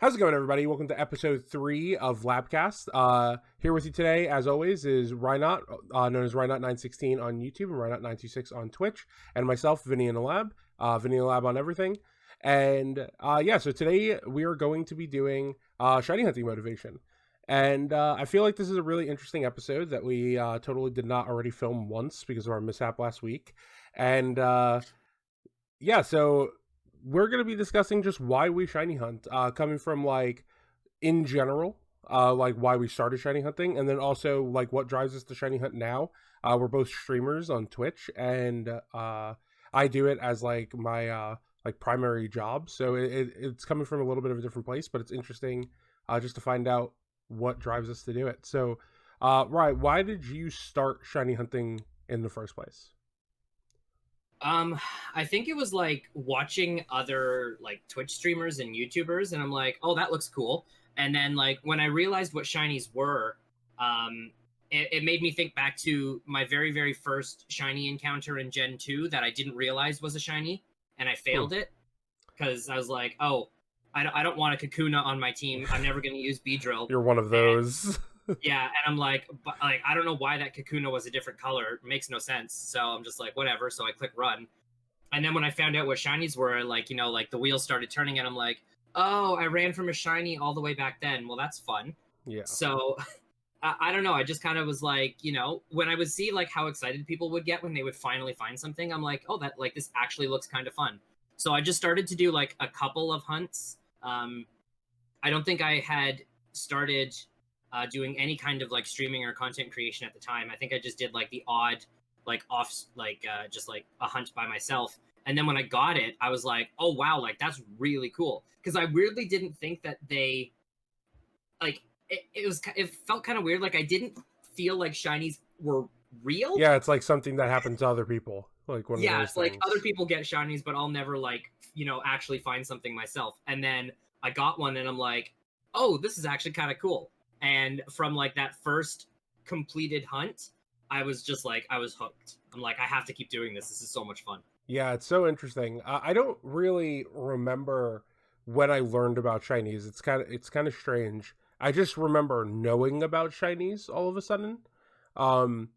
How's it going, everybody? Welcome to episode 3 of LabCast. Here with you today, as always, is Rynot, known as Rynot916 on YouTube and Rynot926 on Twitch, and myself, Vinny in the Lab, Vinny in the Lab on everything. And so today we are going to be doing shiny hunting motivation. And I feel like this is a really interesting episode that we totally did not already film once because of our mishap last week. And so we're going to be discussing just why we shiny hunt, coming from like in general, like why we started shiny hunting, and then also like what drives us to shiny hunt now. We're both streamers on Twitch, and I do it as like my like primary job, so it's coming from a little bit of a different place, but it's interesting just to find out what drives us to do it. So right, why did you start shiny hunting in the first place? I think it was like watching other like Twitch streamers and YouTubers, and I'm like, oh, that looks cool. And then like when I realized what shinies were, it made me think back to my very, very first shiny encounter in Gen 2 that I didn't realize was a shiny, and I failed it because I was like, oh, I don't want a Kakuna on my team. I'm never going to use Beedrill. You're one of those. Yeah, and I'm like, I don't know why that Kakuna was a different color. It makes no sense. So I'm just like, whatever. So I click run. And then when I found out what shinies were, like, like the wheels started turning, and I'm like, oh, I ran from a shiny all the way back then. Well, that's fun. Yeah. So I don't know. I just kind of was like, when I would see like how excited people would get when they would finally find something, I'm like, oh, that like this actually looks kind of fun. So I just started to do like a couple of hunts. I don't think I had started doing any kind of like streaming or content creation at the time. I think I just did like the odd like off like just like a hunt by myself. And then when I got it, I was like, oh wow, like that's really cool. Because I weirdly didn't think that they like it felt kind of weird. Like I didn't feel like shinies were real. Yeah, it's like something that happened to other people. Like one of those It's like things. other people get shinies, but I'll never like, actually find something myself. And then I got one and I'm like, oh, this is actually kind of cool. And from like that first completed hunt, I was just like, I was hooked. I'm like, I have to keep doing this. This is so much fun. Yeah, it's so interesting. I don't really remember when I learned about shinies. It's kind of strange. I just remember knowing about shinies all of a sudden. Um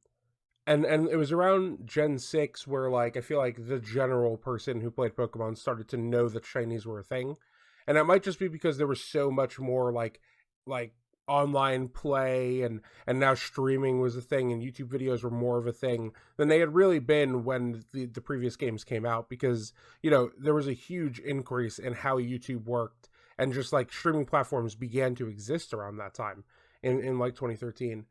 and it was around Gen 6 where like I feel like the general person who played Pokemon started to know that shinies were a thing. And it might just be because there was so much more like online play and now streaming was a thing and YouTube videos were more of a thing than they had really been when the previous games came out, because there was a huge increase in how YouTube worked, and just like streaming platforms began to exist around that time in like 2013.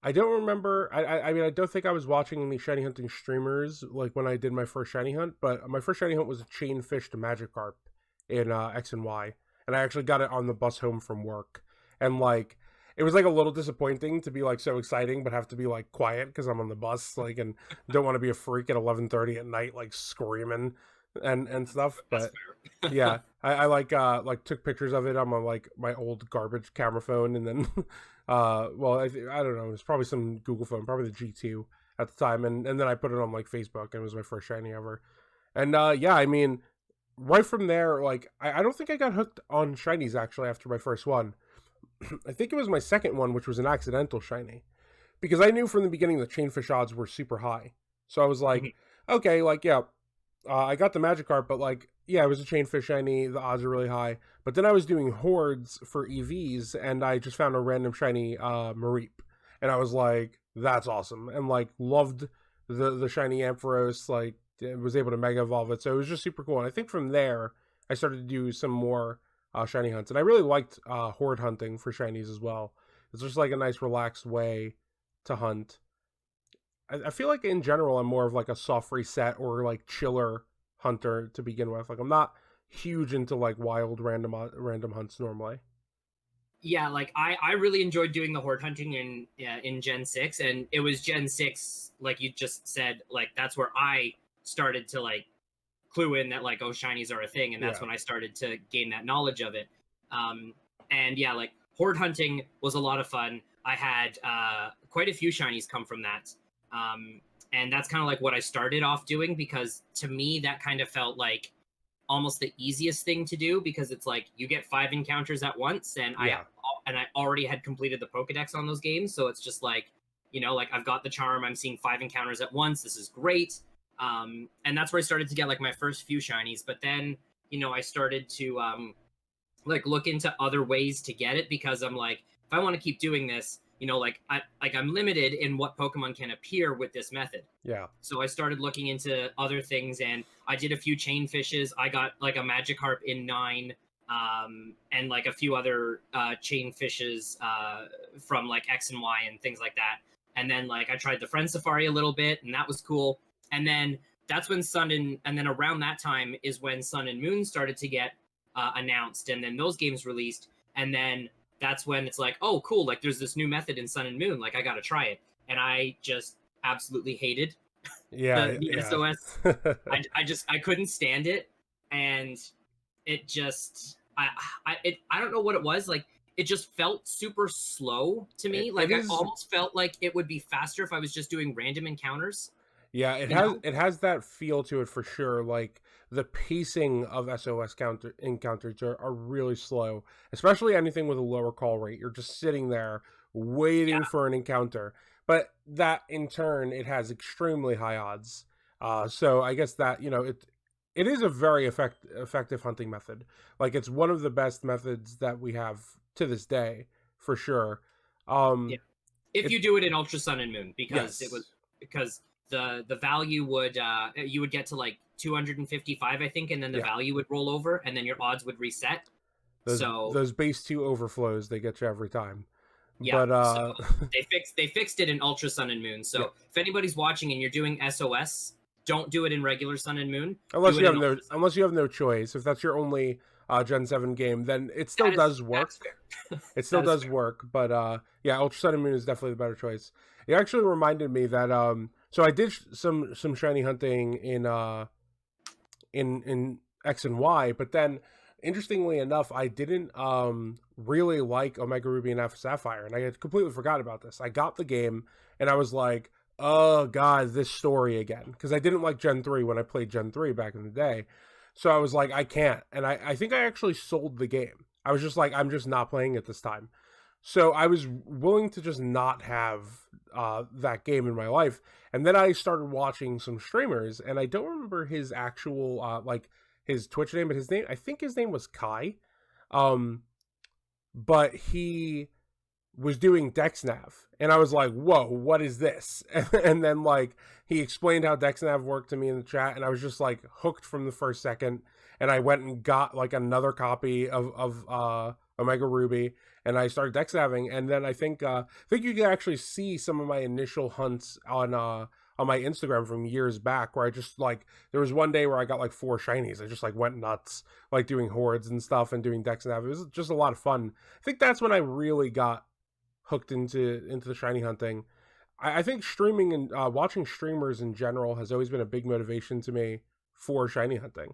I don't remember. I mean, I don't think I was watching any shiny hunting streamers like when I did my first shiny hunt, but my first shiny hunt was a chain fished Magikarp in X and Y, and I actually got it on the bus home from work, and like it was like a little disappointing to be like so exciting, but have to be like quiet because I'm on the bus, like, and don't want to be a freak at 11:30 at night, like screaming and stuff. But yeah, I like took pictures of it on my old garbage camera phone, and then well, I don't know, it was probably some Google phone, probably the G2 at the time, and then I put it on like Facebook, and it was my first shiny ever. And I mean, right from there, like I don't think I got hooked on shinies actually after my first one. I think it was my second one, which was an accidental shiny, because I knew from the beginning the chainfish odds were super high. So I was like, okay, like yeah, I got the Magikarp, but like yeah, it was a chainfish shiny. The odds are really high. But then I was doing hordes for EVs, and I just found a random shiny Mareep, and I was like, that's awesome, and like loved the shiny Ampharos, like was able to mega evolve it, so it was just super cool. And I think from there I started to do some more shiny hunts, and I really liked horde hunting for shinies as well. It's just like a nice relaxed way to hunt. I feel like in general I'm more of like a soft reset or like chiller hunter to begin with. Like I'm not huge into like wild random hunts normally. Yeah, like I really enjoyed doing the horde hunting in Gen 6, and it was Gen 6, like you just said, like that's where I started to like clue in that like, oh, shinies are a thing, and that's when I started to gain that knowledge of it. And yeah, like horde hunting was a lot of fun. I had quite a few shinies come from that. And that's kind of like what I started off doing, because to me that kind of felt like almost the easiest thing to do, because it's like you get 5 encounters at once, and Yeah. I already had completed the Pokedex on those games, so it's just like, like I've got the charm, I'm seeing 5 encounters at once, this is great. And that's where I started to get like my first few shinies, but then I started to like look into other ways to get it, because I'm like, if I want to keep doing this, like I'm limited in what Pokemon can appear with this method. Yeah. So I started looking into other things, and I did a few chain fishes. I got like a Magikarp in 9, and like a few other chain fishes from like X and Y and things like that. And then like I tried the Friend Safari a little bit, and that was cool. And then that's when and then around that time is when Sun and Moon started to get announced, and then those games released. And then that's when it's like, oh, cool, like there's this new method in Sun and Moon, like I gotta try it. And I just absolutely hated the SOS. I couldn't stand it, and it just I don't know what it was, like it just felt super slow to me. Like I almost felt like it would be faster if I was just doing random encounters. Yeah, it has that feel to it for sure. Like the pacing of SOS encounters are really slow, especially anything with a lower call rate. You're just sitting there waiting for an encounter, but that in turn it has extremely high odds. So I guess that it is a very effective hunting method. Like it's one of the best methods that we have to this day for sure. If you do it in Ultra Sun and Moon, because yes. because the value would you would get to like 255, I think, and then the value would roll over, and then your odds would reset. Those base 2 overflows, they get you every time. Yeah, but so they fixed it in Ultra Sun and Moon. So if anybody's watching and you're doing SOS, don't do it in regular Sun and Moon. Unless you have no choice. If that's your only Gen 7 game, then it still does work. It still does work, but Ultra Sun and Moon is definitely the better choice. It actually reminded me that so I did some shiny hunting in X and Y, but then interestingly enough, I didn't really like Omega Ruby and Alpha Sapphire, and I had completely forgot about this. I got the game and I was like, oh god, this story again, because I didn't like Gen 3 when I played Gen 3 back in the day. So I was like, I can't. And I think I actually sold the game. I was just like, I'm just not playing it this time. So I was willing to just not have that game in my life. And then I started watching some streamers, and I don't remember his actual, his Twitch name, but I think his name was Kai. But he was doing DexNav, and I was like, whoa, what is this? And then like he explained how DexNav worked to me in the chat, and I was just like hooked from the first second. And I went and got like another copy of Omega Ruby, and I started DexNaving. And then I think you can actually see some of my initial hunts on my Instagram from years back, where I just like, there was one day where I got like 4 shinies. I just like went nuts, like doing hordes and stuff and doing DexNav. It was just a lot of fun. I think that's when I really got hooked into the shiny hunting. I think streaming and watching streamers in general has always been a big motivation to me for shiny hunting.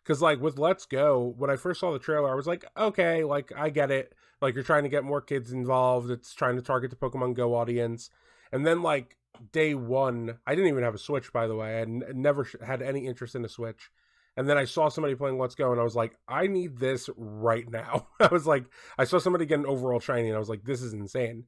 Because like with Let's Go, when I first saw the trailer, I was like, okay, like I get it. Like you're trying to get more kids involved. It's trying to target the Pokemon Go audience. And then like day one, I didn't even have a Switch, by the way. I never had any interest in a Switch. And then I saw somebody playing Let's Go, and I was like, I need this right now. I was like, I saw somebody get an overall shiny, and I was like, this is insane.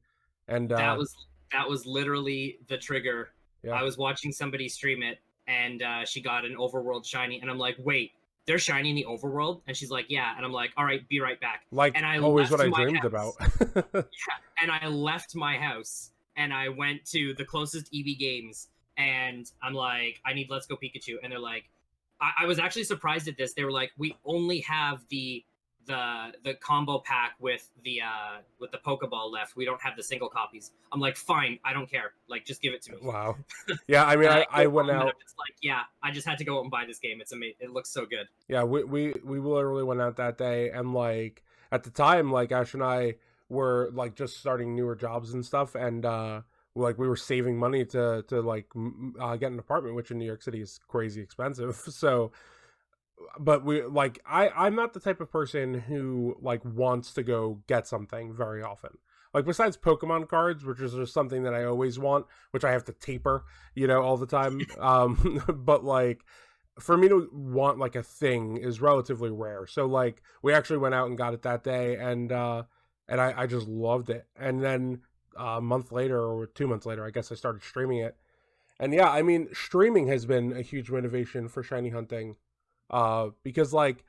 And that was literally the trigger. Yeah. I was watching somebody stream it, and she got an overworld shiny, and I'm like, wait, they're shiny in the overworld? And she's like, yeah. And I'm like, all right, be right back. Like, and I always what I dreamed house. about. Yeah, and I left my house, and I went to the closest EB Games, and I'm like, I need Let's Go Pikachu. And they're like, I was actually surprised at this. They were like, we only have the combo pack with the Pokeball left. We don't have the single copies. I'm like, fine, I don't care. Like, just give it to me. Wow. Yeah, I mean, I went out. It's like, yeah, I just had to go out and buy this game. It's amazing. It looks so good. Yeah, we literally went out that day, and like at the time, like Ash and I were like just starting newer jobs and stuff, and like we were saving money to like get an apartment, which in New York City is crazy expensive. So, but we like I'm not the type of person who like wants to go get something very often. Like besides Pokemon cards, which is just something that I always want, which I have to taper, all the time. But like for me to want like a thing is relatively rare. So like we actually went out and got it that day, and I just loved it. And then a month later or 2 months later, I guess I started streaming it. And yeah, I mean, streaming has been a huge motivation for shiny hunting, because like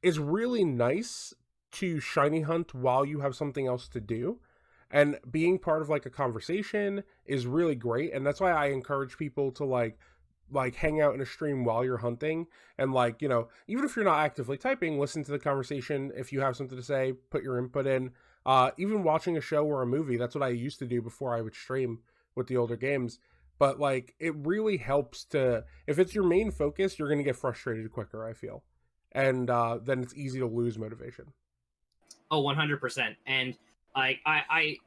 it's really nice to shiny hunt while you have something else to do. And being part of like a conversation is really great. And that's why I encourage people to like hang out in a stream while you're hunting, and like, even if you're not actively typing, listen to the conversation. If you have something to say, put your input in. Even watching a show or a movie, that's what I used to do before I would stream with the older games. But like it really helps to, if it's your main focus, you're going to get frustrated quicker, I feel. And then it's easy to lose motivation. Oh, 100%. And like I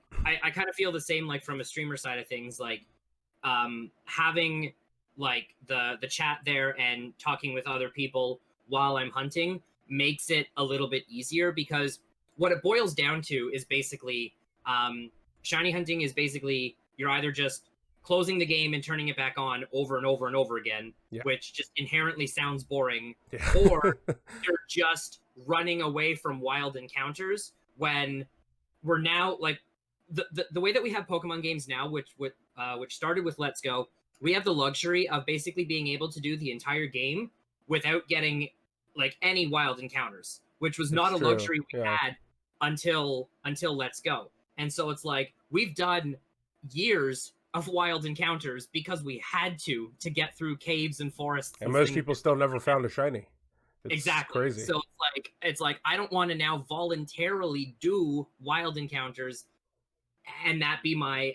kind of feel the same, like from a streamer side of things, like having like the chat there and talking with other people while I'm hunting makes it a little bit easier, because what it boils down to is basically shiny hunting is basically you're either just closing the game and turning it back on over and over and over again, Yeah. which just inherently sounds boring, Yeah. or you're just running away from wild encounters, when we're now like the way that we have Pokemon games now, which started with Let's Go, we have the luxury of basically being able to do the entire game without getting like any wild encounters, which was not a true. luxury we Yeah. had until Let's Go. And so it's like we've done years of wild encounters because we had to get through caves and forests. And most people still never found a shiny. It's exactly crazy. So it's like I don't want to now voluntarily do wild encounters and that be my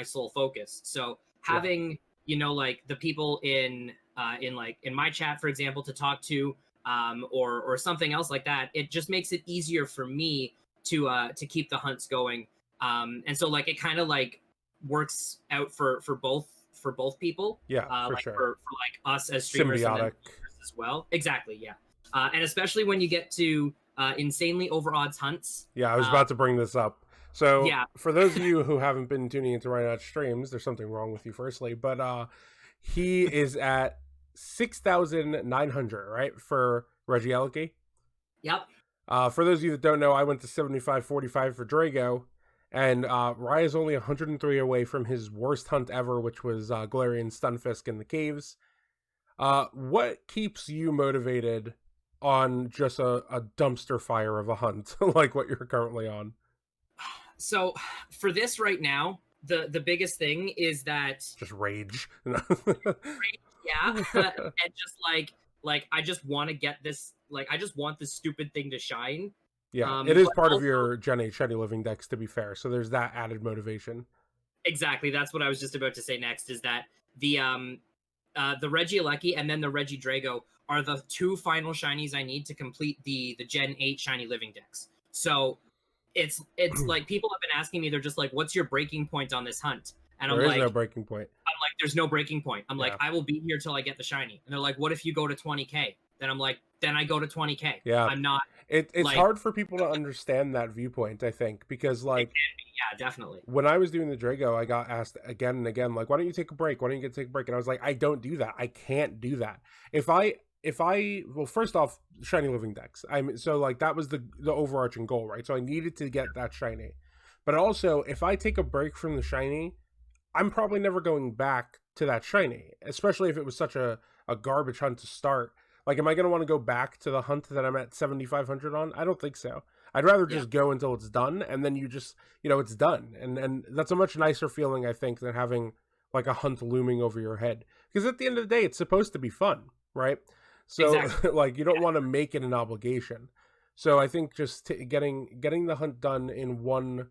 sole focus. So having like the people in my chat, for example, to talk to, or something else like that, it just makes it easier for me to keep the hunts going. And so like it kind of like works out for both people. Yeah, for like sure. For like us as streamers Symbiotic as well. Exactly, yeah. And especially when you get to insanely over odds hunts. Yeah, I was about to bring this up. So yeah. For those of you who haven't been tuning into Rynot streams, there's something wrong with you firstly, but he is at 6,900, right, for Regieleki? Yep. For those of you that don't know, I went to 75.45 for Drago, and Rye is only 103 away from his worst hunt ever, which was Galarian Stunfisk in the caves. What keeps you motivated on just a dumpster fire of a hunt like what you're currently on? So for this right now, the biggest thing is that just rage. Yeah. And just like I just want to get this, like I just want this stupid thing to shine. Yeah, it is part of your Gen 8 Shiny Living Dex, to be fair, so there's that added motivation. Exactly, that's what I was just about to say next, is that the Regieleki and then the Regidrago are the two final shinies I need to complete the Gen 8 Shiny Living Dex. So it's like people have been asking me, they're just like, what's your breaking point on this hunt? And there is no breaking point. I'm like, there's no breaking point. I'm like, I will be here till I get the shiny. And they're like, what if you go to 20k? Then I'm like, then I go to 20k. Yeah, I'm not. It's like, hard for people to understand that viewpoint, I think, because like, yeah, definitly. When I was doing the Drago, I got asked again and again, like, why don't you take a break? Why don't you take a break? And I was like, I don't do that. I can't do that. If I well, first off, Shiny Living Dex. So like that was the overarching goal, right? So I needed to get that shiny. But also, if I take a break from the shiny, I'm probably never going back to that shiny, especially if it was such a garbage hunt to start. Like, am I going to want to go back to the hunt that I'm at 7,500 on? I don't think so. I'd rather just go until it's done, and then you just, it's done. And that's a much nicer feeling, I think, than having like a hunt looming over your head. Because at the end of the day, it's supposed to be fun, right? So exactly. Like, you don't want to make it an obligation. So I think just getting the hunt done in one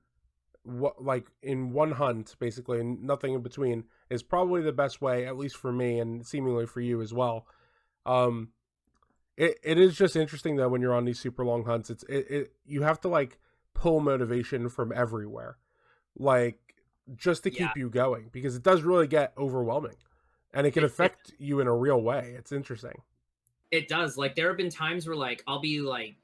hunt, basically, and nothing in between, is probably the best way, at least for me, and seemingly for you as well. It is just interesting though when you're on these super long hunts. You have to like pull motivation from everywhere, like just to keep you going, because it does really get overwhelming, and it can affect you in a real way. It's interesting. It does. Like there have been times where like I'll be like,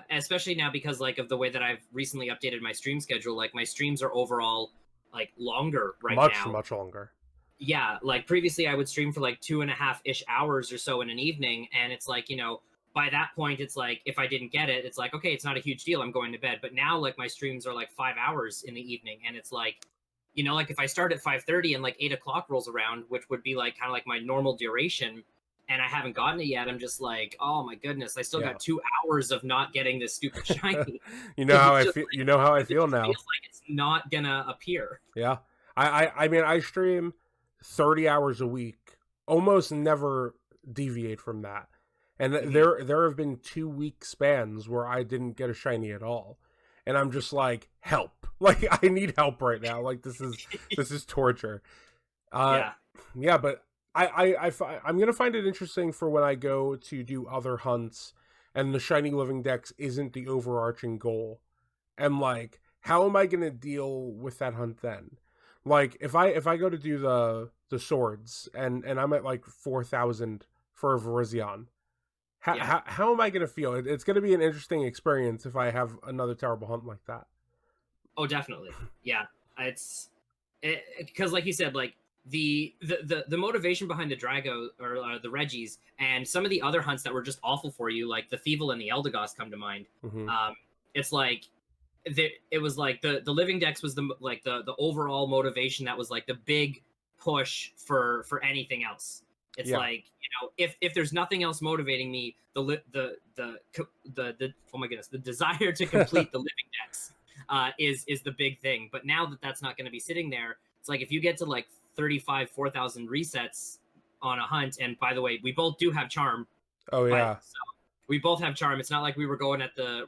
especially now because like of the way that I've recently updated my stream schedule. Like my streams are overall like longer right now. Much longer. yeah, like previously I would stream for like 2.5-ish hours or so in an evening, and it's like, by that point it's like if I didn't get it, it's like, okay, it's not a huge deal, I'm going to bed. But now like my streams are like 5 hours in the evening, and it's like, like if I start at 5:30 and like 8 o'clock rolls around, which would be like kind of like my normal duration, and I haven't gotten it yet, I'm just like, oh my goodness, I still Yeah. got 2 hours of not getting this stupid shiny. You know how It's I just feel. like, You know how I because it feel just now. feels like it's not gonna appear. Yeah. I mean, I stream 30 hours a week, almost never deviate from that. And Mhm. there have been 2 week spans where I didn't get a shiny at all. And I'm just like, help. Like I need help right now. Like this is torture. Uh Yeah. yeah, but I'm going to find it interesting for when I go to do other hunts and the shiny living dex isn't the overarching goal. And like, how am I gonna deal with that hunt then? Like, if I go to do the swords and I'm at like 4,000 for a Virizion, Yeah. how am I gonna feel? It's gonna be an interesting experience if I have another terrible hunt like that. Oh, definitely. Yeah. It's because, like you said, like the motivation behind the Drago or the Reggies and some of the other hunts that were just awful for you, like the Thievel and the Eldegoss, come to mind. Hmm. It's like it was like the living dex was the overall motivation that was like the big push for anything else. It's Yeah, like, if there's nothing else motivating me, the oh my goodness, the desire to complete the living dex is the big thing. But now that that's not going to be sitting there, it's like if you get to like 4,000 resets on a hunt, and by the way, we both do have charm, oh but yeah, so we both have charm. It's not like we're going at the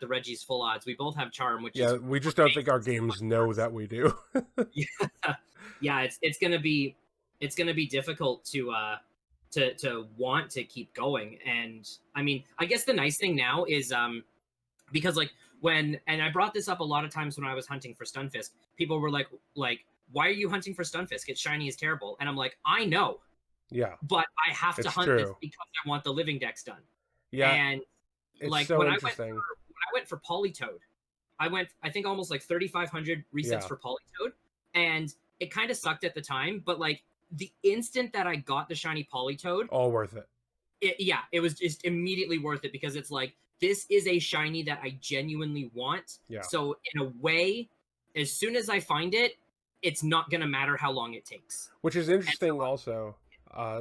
Reggie's full odds. We both have charm, which yeah. is We what just don't makes think our it so much games know worse. that we do. Yeah, yeah. It's gonna be difficult to want to keep going. And I mean, I guess the nice thing now is because like and I brought this up a lot of times when I was hunting for Stunfisk, people were like, why are you hunting for Stunfisk? Its shiny is terrible. And I'm like, I know, Yeah, but I have to it's hunt this true. because I want the living dex done. Yeah, And it's like so interesting. when I went for Polytoad, I went, I think, almost like 3,500 resets Yeah, for Polytoad, and it kind of sucked at the time. But like the instant that I got the shiny Polytoad, all worth it. yeah, it was just immediately worth it, because it's like, this is a shiny that I genuinely want. Yeah. So in a way, as soon as I find it, it's not gonna matter how long it takes. Which is And so, interesting also.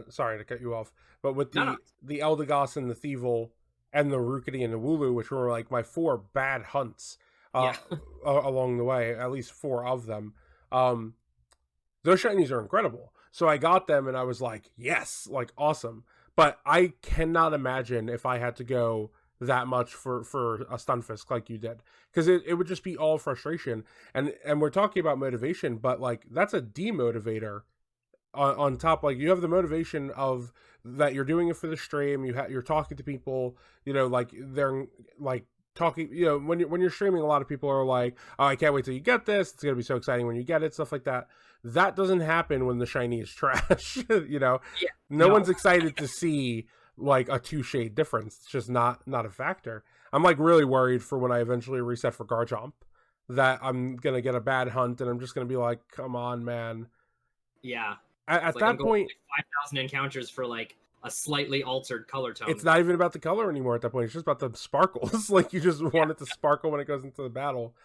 Sorry to cut you off, but with no, no, the Eldegoss and the Thievel and the Rookity and the Wooloo, which were like my four bad hunts uh yeah, along the way, at least four of them. Um those shinies are incredible. So I got them and I was like, yes, like awesome. But I cannot imagine if I had to go that much for a Stunfisk like you did, because it would just be all frustration. And we're talking about motivation, but like that's a demotivator on top. Like you have the motivation of that you're doing it for the stream, you're talking to people, like they're like talking, when you're streaming, a lot of people are like, oh, I can't wait till you get this, it's gonna be so exciting when you get it, stuff like that. That doesn't happen when the shiny is trash. yeah, No no, one's excited to see like a two shade difference. It's just not a factor. I'm like really worried for when I eventually reset for Garchomp that I'm gonna get a bad hunt and I'm just gonna be like, come on, man. yeah. It's At like I'm that going point, like 5,000 encounters for like a slightly altered color it's tone. not even about the color anymore. At that point, it's just about the sparkles. Like you just Yeah, want it to sparkle when it goes into the battle.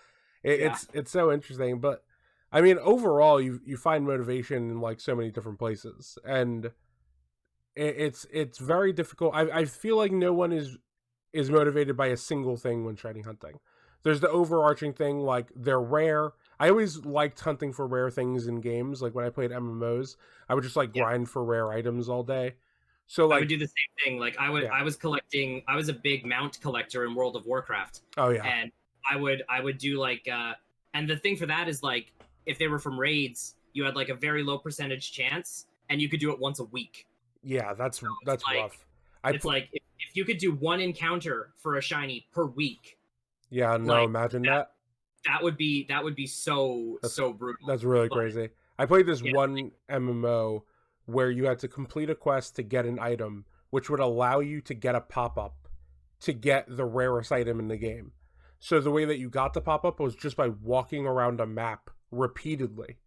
yeah, It's so interesting. But I mean, overall, you find motivation in like so many different places, and it's very difficult. I feel like no one is motivated by a single thing when shiny hunting. There's the overarching thing, like they're rare. I always liked hunting for rare things in games. Like when I played MMOs, I would just like yeah. grind for rare items all day. So I would like, do the same thing. Like yeah, I was a big mount collector in World of Warcraft, oh yeah, and I would do like and the thing for that is like, if they were from raids, you had like a very low percentage chance, and you could do it once a week. yeah. So That's rough. I it's put like if you could do one encounter for a shiny per week, Yeah, no, like imagine that that. that would be so That's so brutal. that's really But crazy. I played this yeah, one MMO where you had to complete a quest to get an item, which would allow you to get a pop up to get the rarest item in the game. So the way that you got the pop up was just by walking around a map repeatedly.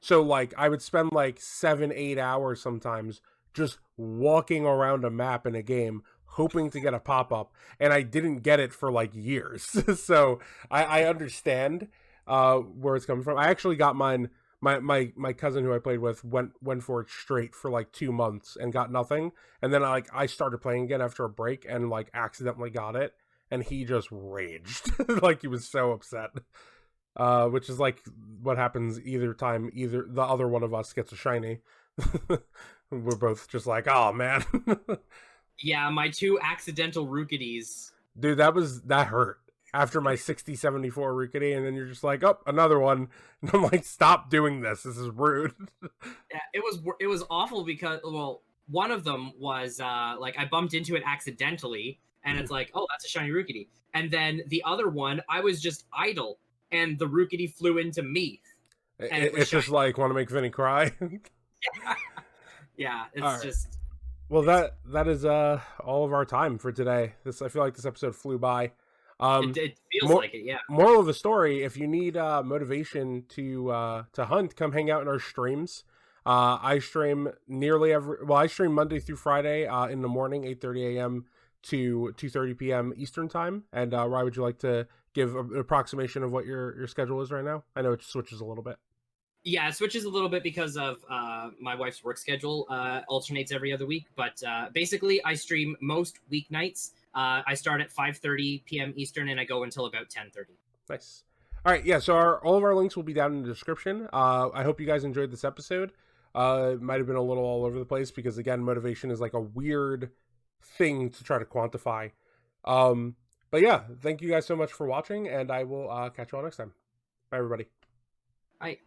So like I would spend like 7, 8 hours sometimes just walking around a map in a game hoping to get a pop-up, and I didn't get it for like years. So I understand where it's coming from. I actually got mine. My cousin who I played with went for it straight for like 2 months and got nothing, and then I started playing again after a break and like accidentally got it, and he just raged like he was so upset. Which is like what happens either time either the other one of us gets a shiny. We're both just like, oh man. Yeah, my 2 accidental Rookities. Dude, that hurt after my 6074 Rukity, and then you're just like, oh, another one. And I'm like, stop doing this. This is rude. Yeah, it was awful because, well, one of them was like I bumped into it accidentally, and it's like, oh, that's a shiny Rookity. And then the other one, I was just idle, and the Rookity flew into me. It's just like, want to make Vinny cry. Yeah, it's right. just. Well, that is all of our time for today. I feel like this episode flew by. It feels like it, yeah. Moral of the story: if you need motivation to hunt, come hang out in our streams. I stream I stream Monday through Friday in the morning, 8:30 a.m. to 2:30 p.m. Eastern time. And Ryan, would you like to give an approximation of what your schedule is right now? I know it switches a little bit. Yeah, it switches a little bit because of my wife's work schedule alternates every other week. But basically, I stream most weeknights. I start at 5:30 p.m. Eastern, and I go until about 10:30. Nice. All right, yeah. So all of our links will be down in the description. I hope you guys enjoyed this episode. It might have been a little all over the place because again, motivation is like a weird thing to try to quantify. But yeah, thank you guys so much for watching, and I will catch you all next time. Bye, everybody. Bye.